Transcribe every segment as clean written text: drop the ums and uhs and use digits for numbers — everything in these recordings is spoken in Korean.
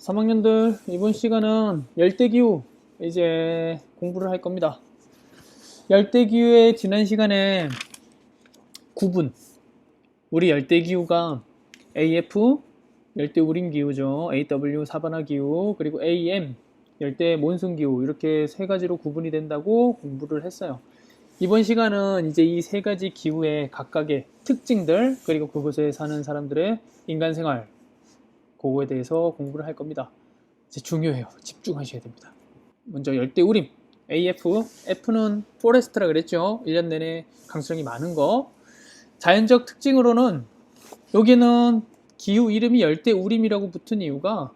3학년들 이번 시간은 열대기후 이제 공부를 할 겁니다. 열대기후의 지난 시간에 구분, 우리 열대기후가 AF 열대우림기후죠. AW 사바나기후, 그리고 AM 열대몬순기후, 이렇게 세 가지로 구분이 된다고 공부를 했어요. 이번 시간은 이제 이 세 가지 기후의 각각의 특징들, 그리고 그곳에 사는 사람들의 인간생활, 그거에 대해서 공부를 할 겁니다. 이제 중요해요. 집중하셔야 됩니다. 먼저 열대우림 AF, F는 포레스트라 그랬죠. 1년 내내 강수량이 많은 거. 자연적 특징으로는 여기는 기후 이름이 열대우림이라고 붙은 이유가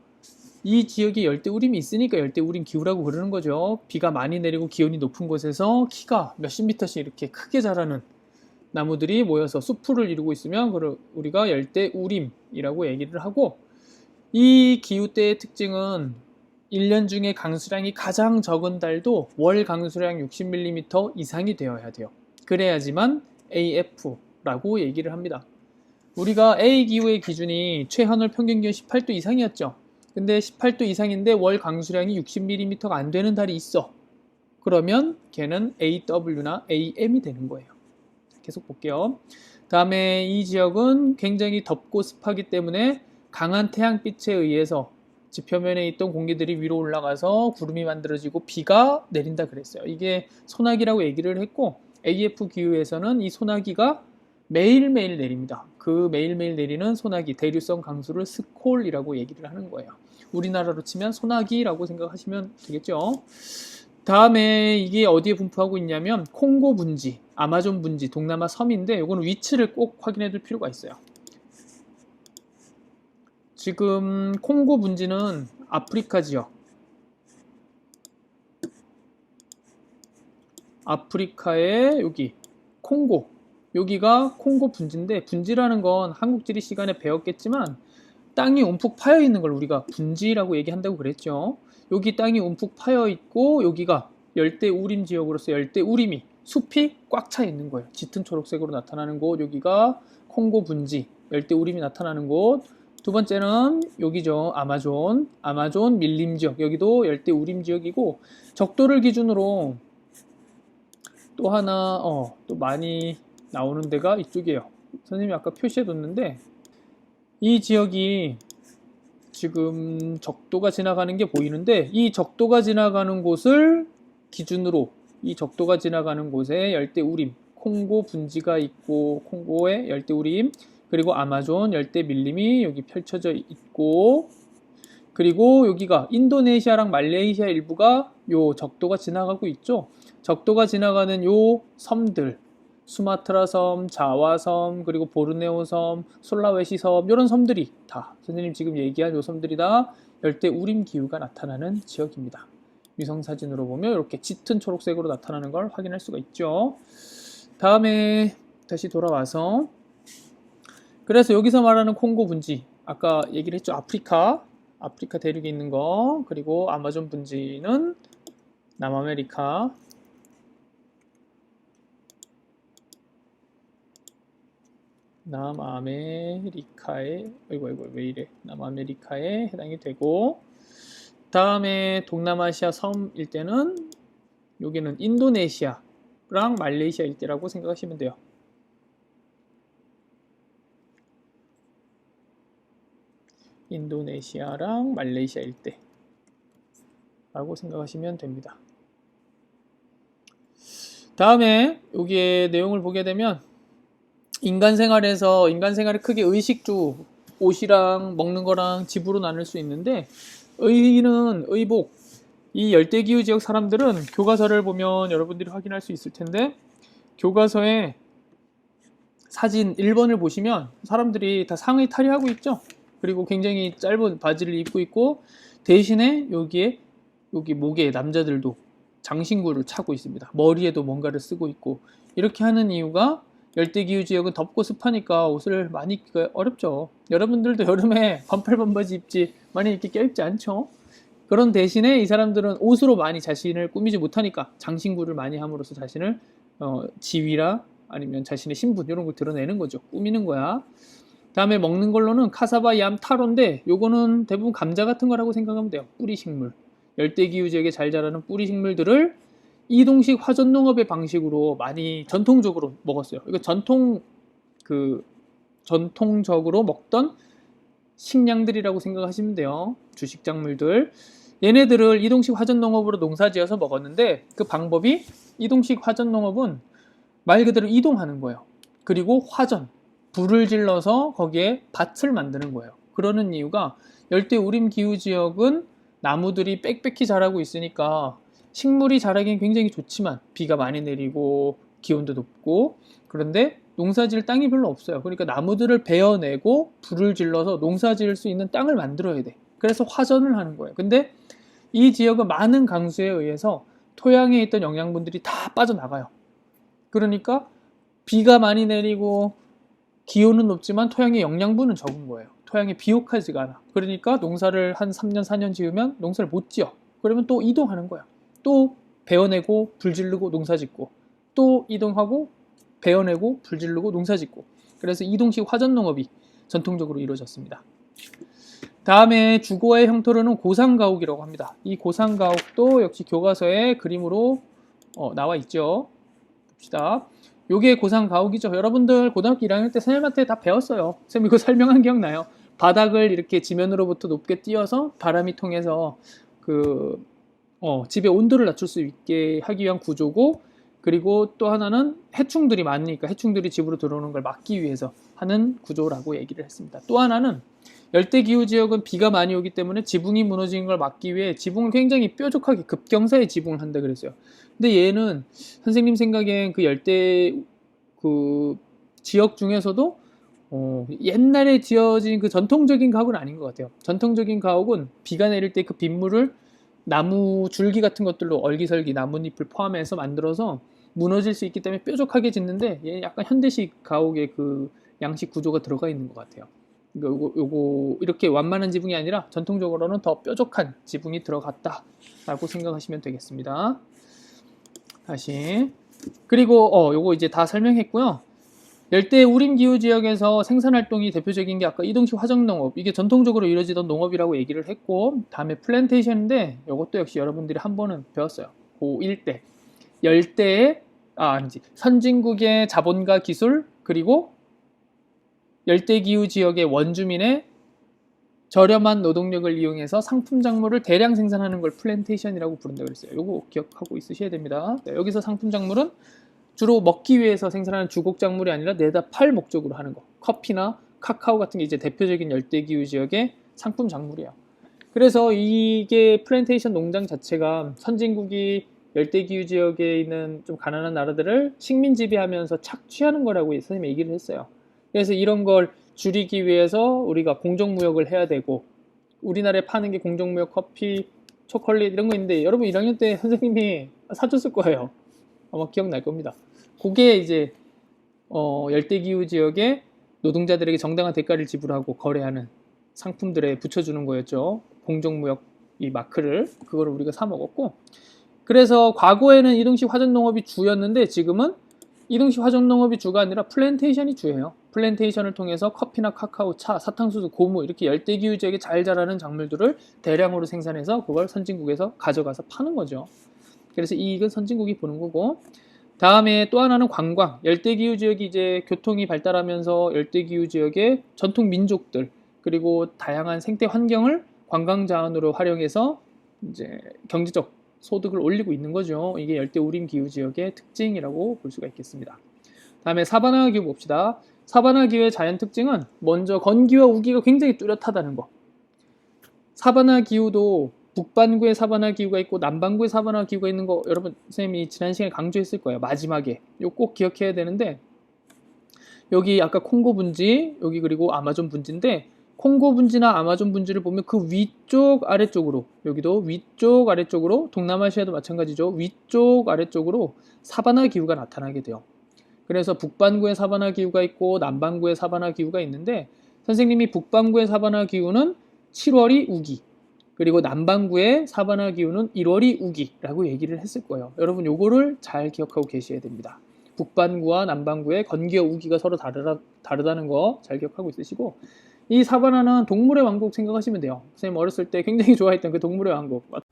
이 지역에 열대우림이 있으니까 열대우림 기후라고 그러는 거죠. 비가 많이 내리고 기온이 높은 곳에서 키가 몇십 미터씩 이렇게 크게 자라는 나무들이 모여서 숲풀을 이루고 있으면 우리가 열대우림이라고 얘기를 하고, 이 기후대의 특징은 1년 중에 강수량이 가장 적은 달도 월 강수량 60mm 이상이 되어야 돼요. 그래야지만 AF라고 얘기를 합니다. 우리가 A기후의 기준이 최하늘 평균 기온 18도 이상이었죠. 근데 18도 이상인데 월 강수량이 60mm가 안 되는 달이 있어. 그러면 걔는 AW나 AM이 되는 거예요. 계속 볼게요. 다음에 이 지역은 굉장히 덥고 습하기 때문에 강한 태양빛에 의해서 지표면에 있던 공기들이 위로 올라가서 구름이 만들어지고 비가 내린다 그랬어요. 이게 소나기라고 얘기를 했고, AF 기후에서는 이 소나기가 매일매일 내립니다. 그 매일매일 내리는 소나기, 대류성 강수를 스콜이라고 얘기를 하는 거예요. 우리나라로 치면 소나기라고 생각하시면 되겠죠. 다음에 이게 어디에 분포하고 있냐면 콩고 분지, 아마존 분지, 동남아 섬인데 이거는 위치를 꼭 확인해 둘 필요가 있어요. 지금 콩고 분지는 아프리카 지역, 아프리카의 여기 콩고, 여기가 콩고 분지인데, 분지라는 건 한국지리 시간에 배웠겠지만 땅이 움푹 파여 있는 걸 우리가 분지라고 얘기한다고 그랬죠. 여기 땅이 움푹 파여 있고 여기가 열대우림 지역으로서 열대우림이 숲이 꽉 차 있는 거예요. 짙은 초록색으로 나타나는 곳, 여기가 콩고 분지, 열대우림이 나타나는 곳. 두 번째는 여기죠. 아마존 밀림 지역, 여기도 열대우림 지역이고, 적도를 기준으로 또 하나 또 많이 나오는 데가 이쪽이에요. 선생님이 아까 표시해 뒀는데, 이 지역이 지금 적도가 지나가는 게 보이는데, 이 적도가 지나가는 곳을 기준으로 이 적도가 지나가는 곳에 열대우림, 콩고 분지가 있고, 콩고의 열대우림, 그리고 아마존 열대 밀림이 여기 펼쳐져 있고, 그리고 여기가 인도네시아랑 말레이시아 일부가 요 적도가 지나가고 있죠. 적도가 지나가는 요 섬들, 수마트라 섬, 자와 섬, 그리고 보르네오 섬, 솔라웨시 섬, 이런 섬들이 다 선생님 지금 얘기한 요 섬들이 다 열대우림 기후가 나타나는 지역입니다. 위성사진으로 보면 이렇게 짙은 초록색으로 나타나는 걸 확인할 수가 있죠. 다음에 다시 돌아와서, 그래서 여기서 말하는 콩고 분지, 아까 얘기를 했죠. 아프리카 대륙에 있는 거, 그리고 아마존 분지는 남아메리카의 남아메리카에 해당이 되고, 다음에 동남아시아 섬 일대는 여기는 인도네시아랑 말레이시아 일대라고 생각하시면 돼요. 인도네시아랑 말레이시아 일대라고 생각하시면 됩니다. 다음에 여기에 내용을 보게 되면 인간생활을 크게 의식주, 옷이랑 먹는 거랑 집으로 나눌 수 있는데, 의는 의복, 이 열대기후 지역 사람들은 교과서를 보면 여러분들이 확인할 수 있을 텐데, 교과서에 사진 1번을 보시면 사람들이 다 상의 탈의하고 있죠. 그리고 굉장히 짧은 바지를 입고 있고, 대신에 여기 목에 남자들도 장신구를 차고 있습니다. 머리에도 뭔가를 쓰고 있고, 이렇게 하는 이유가 열대기후 지역은 덥고 습하니까 옷을 많이 입기가 어렵죠. 여러분들도 여름에 반팔 반바지 입지 많이 이렇게 껴입지 않죠. 그런 대신에 이 사람들은 옷으로 많이 자신을 꾸미지 못하니까 장신구를 많이 함으로써 자신을 지위라 아니면 자신의 신분 이런 걸 드러내는 거죠. 꾸미는 거야. 다음에 먹는 걸로는 카사바, 얌, 타로인데 요거는 대부분 감자 같은 거라고 생각하면 돼요. 뿌리식물. 열대기후 지역에 잘 자라는 뿌리식물들을 이동식 화전농업의 방식으로 많이 전통적으로 먹었어요. 이거 전통적으로 먹던 식량들이라고 생각하시면 돼요. 주식작물들. 얘네들을 이동식 화전농업으로 농사지어서 먹었는데 그 방법이 이동식 화전농업은 말 그대로 이동하는 거예요. 그리고 화전, 불을 질러서 거기에 밭을 만드는 거예요. 그러는 이유가 열대 우림 기후 지역은 나무들이 빽빽히 자라고 있으니까 식물이 자라기는 굉장히 좋지만 비가 많이 내리고 기온도 높고 그런데 농사지을 땅이 별로 없어요. 그러니까 나무들을 베어내고 불을 질러서 농사지을 수 있는 땅을 만들어야 돼. 그래서 화전을 하는 거예요. 근데 이 지역은 많은 강수에 의해서 토양에 있던 영양분들이 다 빠져나가요. 그러니까 비가 많이 내리고 기온은 높지만 토양의 영양분은 적은 거예요. 토양이 비옥하지가 않아. 그러니까 농사를 한 3년, 4년 지으면 농사를 못 지어. 그러면 또 이동하는 거야. 또 베어내고 불 지르고 농사 짓고 또 이동하고 베어내고 불 지르고 농사 짓고 그래서 이동식 화전 농업이 전통적으로 이루어졌습니다. 다음에 주거의 형태로는 고상가옥이라고 합니다. 이 고상가옥도 역시 교과서에 그림으로 나와 있죠. 봅시다. 요게 고상가옥이죠. 여러분들 고등학교 1학년 때 선생님한테 다 배웠어요. 선생님 이거 설명한 기억나요? 바닥을 이렇게 지면으로부터 높게 띄어서 바람이 통해서 집의 온도를 낮출 수 있게 하기 위한 구조고 그리고 또 하나는 해충들이 많으니까 해충들이 집으로 들어오는 걸 막기 위해서 하는 구조라고 얘기를 했습니다. 또 하나는 열대기후 지역은 비가 많이 오기 때문에 지붕이 무너지는 걸 막기 위해 지붕을 굉장히 뾰족하게 급경사의 지붕을 한다 그랬어요. 근데 얘는 선생님 생각엔 그 열대 지역 중에서도 옛날에 지어진 그 전통적인 가옥은 아닌 것 같아요. 전통적인 가옥은 비가 내릴 때 그 빗물을 나무 줄기 같은 것들로 얼기설기 나뭇잎을 포함해서 만들어서 무너질 수 있기 때문에 뾰족하게 짓는데 얘는 약간 현대식 가옥의 그 양식 구조가 들어가 있는 것 같아요. 요거 이렇게 완만한 지붕이 아니라 전통적으로는 더 뾰족한 지붕이 들어갔다라고 생각하시면 되겠습니다. 다시 그리고 요거 이제 다 설명했고요. 열대 우림 기후 지역에서 생산 활동이 대표적인 게 아까 이동식 화정 농업 이게 전통적으로 이루어지던 농업이라고 얘기를 했고 다음에 플랜테이션인데 이것도 역시 여러분들이 한 번은 배웠어요. 고1 때 열대의 선진국의 자본과 기술 그리고 열대 기후 지역의 원주민의 저렴한 노동력을 이용해서 상품 작물을 대량 생산하는 걸 플랜테이션이라고 부른다고 그랬어요. 요거 기억하고 있으셔야 됩니다. 여기서 상품 작물은 주로 먹기 위해서 생산하는 주곡작물이 아니라 내다 팔 목적으로 하는 거. 커피나 카카오 같은 게 이제 대표적인 열대기후 지역의 상품 작물이에요. 그래서 이게 플랜테이션 농장 자체가 선진국이 열대기후 지역에 있는 좀 가난한 나라들을 식민 지배하면서 착취하는 거라고 선생님이 얘기를 했어요. 그래서 이런 걸 줄이기 위해서 우리가 공정무역을 해야 되고 우리나라에 파는 게 공정무역 커피, 초콜릿 이런 거 있는데 여러분 1학년 때 선생님이 사줬을 거예요. 아마 기억날 겁니다. 그게 이제 열대기후 지역의 노동자들에게 정당한 대가를 지불하고 거래하는 상품들에 붙여주는 거였죠. 공정무역 이 마크를 그걸 우리가 사 먹었고 그래서 과거에는 이동식 화전농업이 주였는데 지금은 이동식 화전농업이 주가 아니라 플랜테이션이 주예요. 플랜테이션을 통해서 커피나 카카오, 차, 사탕수수, 고무 이렇게 열대기후 지역에 잘 자라는 작물들을 대량으로 생산해서 그걸 선진국에서 가져가서 파는 거죠. 그래서 이익은 선진국이 보는 거고 다음에 또 하나는 관광. 열대기후 지역이 이제 교통이 발달하면서 열대기후 지역의 전통 민족들 그리고 다양한 생태 환경을 관광 자원으로 활용해서 이제 경제적 소득을 올리고 있는 거죠. 이게 열대 우림 기후 지역의 특징이라고 볼 수가 있겠습니다. 다음에 사바나 기후 봅시다. 사바나 기후의 자연 특징은 먼저 건기와 우기가 굉장히 뚜렷하다는 거. 사바나 기후도 북반구에 사바나 기후가 있고 남반구에 사바나 기후가 있는 거 여러분 선생님이 지난 시간에 강조했을 거예요. 마지막에 이거 꼭 기억해야 되는데 여기 아까 콩고 분지 여기 그리고 아마존 분지인데 콩고 분지나 아마존 분지를 보면 그 위쪽 아래쪽으로 여기도 위쪽 아래쪽으로 동남아시아도 마찬가지죠. 위쪽 아래쪽으로 사바나 기후가 나타나게 돼요. 그래서 북반구에 사바나 기후가 있고 남반구에 사바나 기후가 있는데 선생님이 북반구의 사바나 기후는 7월이 우기 그리고 남반구의 사바나 기후는 1월이 우기라고 얘기를 했을 거예요. 여러분 요거를 잘 기억하고 계셔야 됩니다. 북반구와 남반구의 건기와 우기가 서로 다르다는 거 잘 기억하고 있으시고, 이 사바나는 동물의 왕국 생각하시면 돼요. 선생님 어렸을 때 굉장히 좋아했던 그 동물의 왕국. 네가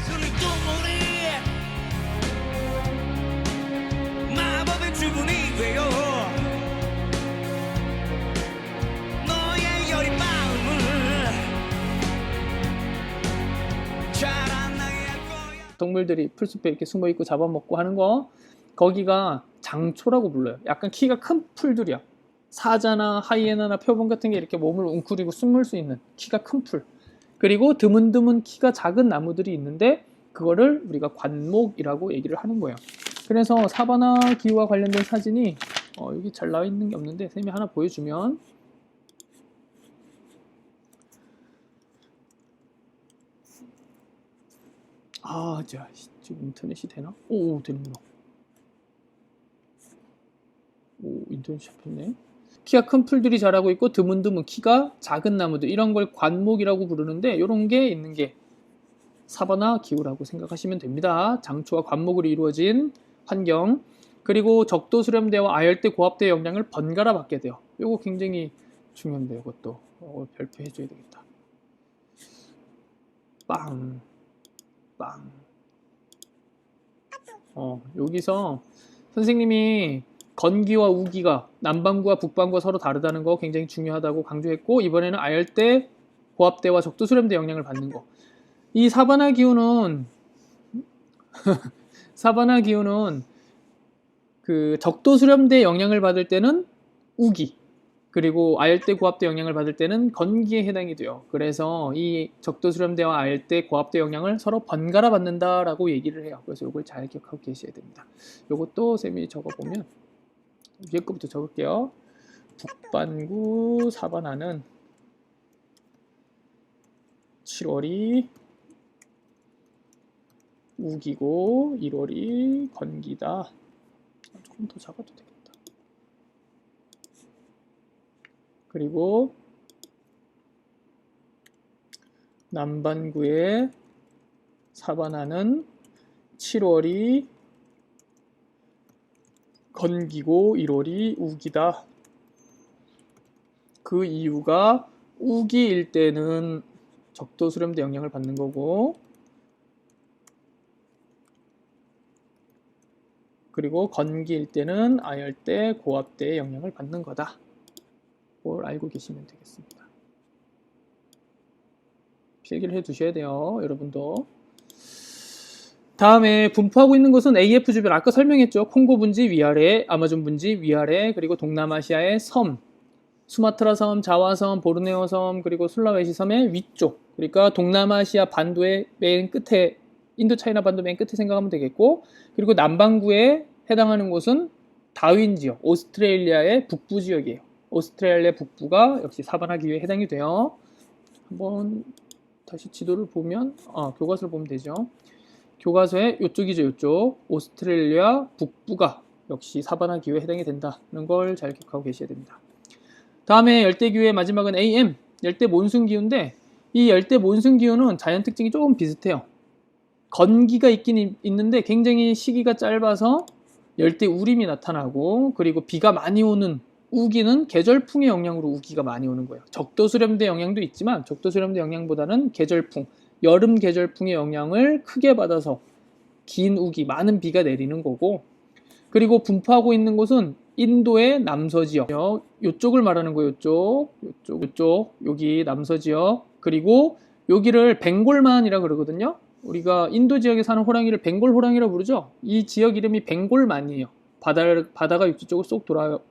그린 동물이 마법의 주문이 되어 너의 여린 마음을 자라나게 할 거야. 동물들이 풀숲에 이렇게 숨어있고 잡아먹고 하는 거, 거기가 장초라고 불러요. 약간 키가 큰 풀들이야. 사자나 하이에나나 표범 같은 게 이렇게 몸을 웅크리고 숨을 수 있는 키가 큰 풀. 그리고 드문드문 키가 작은 나무들이 있는데 그거를 우리가 관목이라고 얘기를 하는 거예요. 그래서 사바나 기후와 관련된 사진이 여기 잘 나와 있는 게 없는데 선생님이 하나 보여주면, 자, 지금 인터넷이 되나? 오, 되는구나. 오, 인터넷 잡혔네. 키가 큰 풀들이 자라고 있고 드문드문 키가 작은 나무들, 이런 걸 관목이라고 부르는데, 이런 게 있는 게 사바나 기후라고 생각하시면 됩니다. 장초와 관목으로 이루어진 환경, 그리고 적도 수렴대와 아열대 고압대의 영향을 번갈아 받게 돼요. 이거 굉장히 중요한데, 이것도 별표해 줘야 되겠다. 빵. 여기서 선생님이 건기와 우기가 남반구와 북반구가 서로 다르다는 거 굉장히 중요하다고 강조했고, 이번에는 아열대, 고압대와 적도 수렴대 영향을 받는 거. 이 사바나 기후는 그 적도 수렴대 영향을 받을 때는 우기, 그리고 아열대, 고압대 영향을 받을 때는 건기에 해당이 돼요. 그래서 이 적도 수렴대와 아열대, 고압대 영향을 서로 번갈아 받는다라고 얘기를 해요. 그래서 이걸 잘 기억하고 계셔야 됩니다. 이것도 쌤이 적어보면, 위에 거부터 적을게요. 북반구 사바나는 7월이 우기고 1월이 건기다. 조금 더 작아도 되겠다. 그리고 남반구의 사바나는 7월이 건기고 1월이 우기다. 그 이유가 우기일 때는 적도 수렴대 영향을 받는 거고, 그리고 건기일 때는 아열대, 고압대의 영향을 받는 거다. 뭘 알고 계시면 되겠습니다. 필기를 해 두셔야 돼요, 여러분도. 다음에 분포하고 있는 곳은 AF 주변, 아까 설명했죠. 콩고 분지 위아래, 아마존 분지 위아래, 그리고 동남아시아의 섬, 수마트라 섬, 자와 섬, 보르네오 섬, 그리고 술라웨시 섬의 위쪽, 그러니까 동남아시아 반도의 맨 끝에, 인도차이나 반도 맨 끝에 생각하면 되겠고, 그리고 남반구에 해당하는 곳은 다윈 지역, 오스트레일리아의 북부 지역이에요. 오스트레일리아 북부가 역시 사바나 기후에 해당이 돼요. 한번 다시 지도를 보면, 교과서를 보면 되죠. 교과서에 이쪽이죠, 이쪽. 오스트레일리아 북부가 역시 사바나 기후에 해당이 된다는 걸 잘 기억하고 계셔야 됩니다. 다음에 열대기후의 마지막은 AM, 열대 몬순 기후인데, 이 열대 몬순 기후는 자연 특징이 조금 비슷해요. 건기가 있긴 있는데 굉장히 시기가 짧아서 열대 우림이 나타나고, 그리고 비가 많이 오는 우기는 계절풍의 영향으로 우기가 많이 오는 거예요. 적도 수렴대 영향도 있지만 적도 수렴대 영향보다는 계절풍, 여름 계절풍의 영향을 크게 받아서 긴 우기, 많은 비가 내리는 거고, 그리고 분포하고 있는 곳은 인도의 남서지역, 이쪽을 말하는 거예요. 이쪽, 여기 남서지역, 그리고 여기를 벵골만이라 그러거든요. 우리가 인도 지역에 사는 호랑이를 벵골 호랑이라고 부르죠. 이 지역 이름이 벵골만이에요. 바다가 육지 쪽으로 쏙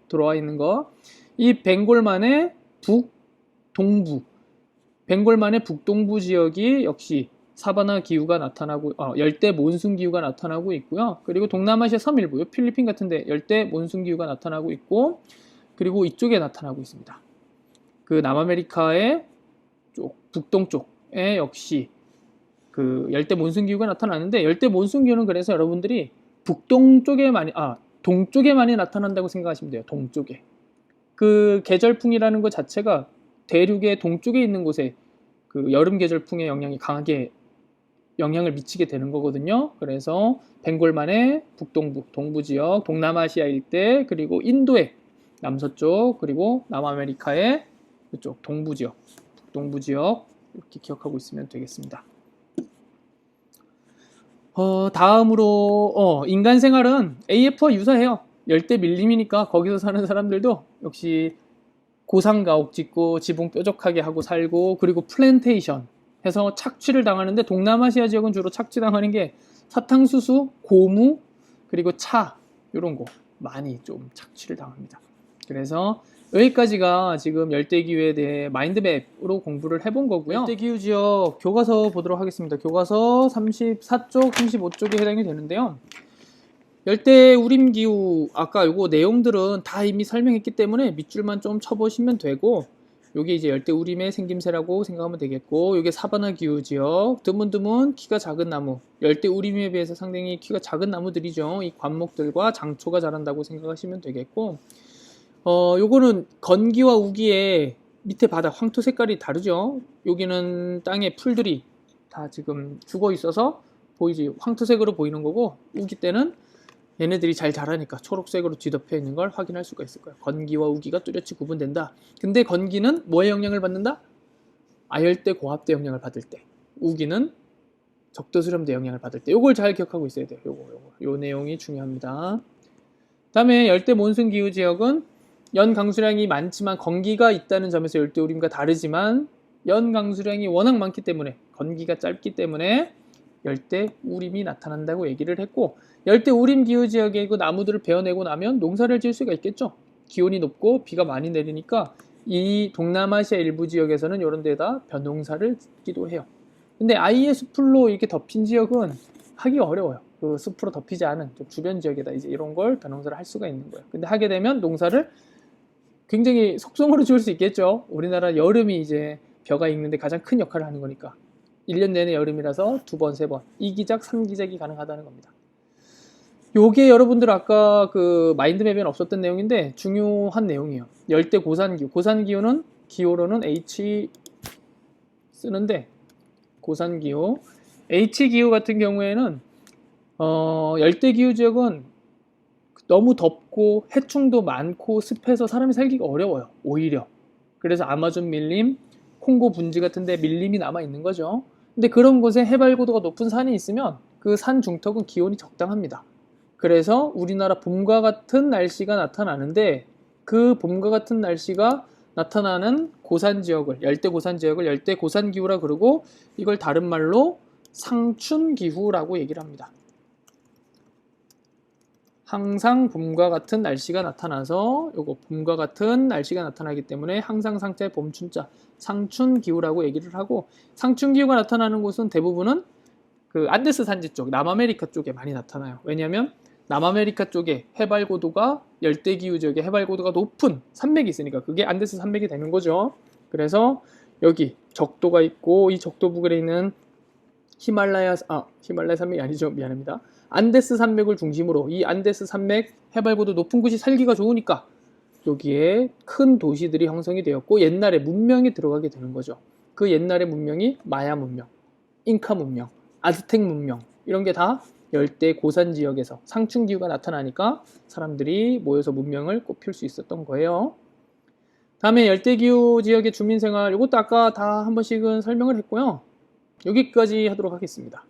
들어와 있는 거. 이 벵골만의 북동부, 벵골만의 북동부 지역이 역시 사바나 기후가 나타나고, 열대 몬순 기후가 나타나고 있고요. 그리고 동남아시아 섬일부, 필리핀 같은데 열대 몬순 기후가 나타나고 있고, 그리고 이쪽에 나타나고 있습니다. 그 남아메리카의 북동쪽에 역시 그 열대 몬순 기후가 나타나는데, 열대 몬순 기후는 그래서 여러분들이 북동쪽에 동쪽에 많이 나타난다고 생각하시면 돼요. 동쪽에. 그 계절풍이라는 것 자체가 대륙의 동쪽에 있는 곳에 그 여름 계절풍의 영향이 강하게 영향을 미치게 되는 거거든요. 그래서 벵골만의 북동부, 동부 지역, 동남아시아 일대, 그리고 인도의 남서쪽, 그리고 남아메리카의 이쪽 동부 지역, 북동부 지역 이렇게 기억하고 있으면 되겠습니다. 다음으로 인간 생활은 AF와 유사해요. 열대 밀림이니까 거기서 사는 사람들도 역시 고상가옥 짓고 지붕 뾰족하게 하고 살고, 그리고 플랜테이션 해서 착취를 당하는데, 동남아시아 지역은 주로 착취당하는 게 사탕수수, 고무, 그리고 차 이런 거 많이 좀 착취를 당합니다. 그래서 여기까지가 지금 열대기후에 대해 마인드맵으로 공부를 해본 거고요. 열대기후 지역 교과서 보도록 하겠습니다. 교과서 34쪽, 35쪽에 해당이 되는데요. 열대우림기후 아까 요거 내용들은 다 이미 설명했기 때문에 밑줄만 좀 쳐보시면 되고, 요게 이제 열대우림의 생김새라고 생각하면 되겠고, 요게 사바나기후 지역, 드문드문 키가 작은 나무, 열대우림에 비해서 상당히 키가 작은 나무들이죠. 이 관목들과 장초가 자란다고 생각하시면 되겠고, 요거는 건기와 우기의 밑에 바닥 황토 색깔이 다르죠. 여기는 땅에 풀들이 다 지금 죽어 있어서 보이지, 황토색으로 보이는 거고, 우기 때는 얘네들이 잘 자라니까 초록색으로 뒤덮여 있는 걸 확인할 수가 있을 거예요. 건기와 우기가 뚜렷이 구분된다. 근데 건기는 뭐의 영향을 받는다? 아열대 고압대 영향을 받을 때, 우기는 적도수렴대 영향을 받을 때. 요걸 잘 기억하고 있어야 돼요. 요 내용이 중요합니다. 다음에 열대 몬순 기후 지역은 연 강수량이 많지만 건기가 있다는 점에서 열대우림과 다르지만, 연 강수량이 워낙 많기 때문에, 건기가 짧기 때문에 열대우림이 나타난다고 얘기를 했고, 열대우림 기후 지역에 그 나무들을 베어내고 나면 농사를 지을 수가 있겠죠. 기온이 높고 비가 많이 내리니까 이 동남아시아 일부 지역에서는 이런 데다 벼농사를 짓기도 해요. 근데 아예 숲으로 이렇게 덮인 지역은 하기가 어려워요. 그 숲으로 덮이지 않은 좀 주변 지역에다 이제 이런 걸 벼농사를 할 수가 있는 거예요. 근데 하게 되면 농사를 굉장히 속성으로 지을 수 있겠죠. 우리나라 여름이 이제 벼가 익는데 가장 큰 역할을 하는 거니까 1년 내내 여름이라서 2번, 3번 2기작, 3기작이 가능하다는 겁니다. 요게 여러분들 아까 그 마인드맵에는 없었던 내용인데 중요한 내용이에요. 열대 고산기후. 고산기후는 기호로는 H 쓰는데, 고산기후, H기후 같은 경우에는 열대기후 지역은 너무 덥고 해충도 많고 습해서 사람이 살기가 어려워요. 오히려. 그래서 아마존 밀림, 콩고 분지 같은 데 밀림이 남아 있는 거죠. 근데 그런 곳에 해발 고도가 높은 산이 있으면 그 산 중턱은 기온이 적당합니다. 그래서 우리나라 봄과 같은 날씨가 나타나는데, 그 봄과 같은 날씨가 나타나는 고산 지역을, 열대 고산 지역을 열대 고산 기후라 그러고, 이걸 다른 말로 상춘 기후라고 얘기를 합니다. 항상 봄과 같은 날씨가 나타나서, 요거 봄과 같은 날씨가 나타나기 때문에 항상 상자에 봄춘자, 상춘 기후라고 얘기를 하고, 상춘 기후가 나타나는 곳은 대부분은 그 안데스 산지 쪽, 남아메리카 쪽에 많이 나타나요. 왜냐하면 남아메리카 쪽에 해발 고도가, 열대기후 지역에 해발 고도가 높은 산맥이 있으니까 그게 안데스 산맥이 되는 거죠. 그래서 여기 적도가 있고, 이 적도 부근에 있는 히말라야 산맥이 아니죠, 미안합니다. 안데스 산맥을 중심으로 이 안데스 산맥 해발 고도 높은 곳이 살기가 좋으니까 여기에 큰 도시들이 형성이 되었고, 옛날에 문명이 들어가게 되는 거죠. 그 옛날의 문명이 마야 문명, 잉카 문명, 아즈텍 문명, 이런 게 다 열대 고산 지역에서 상춘 기후가 나타나니까 사람들이 모여서 문명을 꽃필 수 있었던 거예요. 다음에 열대기후 지역의 주민생활, 이것도 아까 다 한 번씩은 설명을 했고요. 여기까지 하도록 하겠습니다.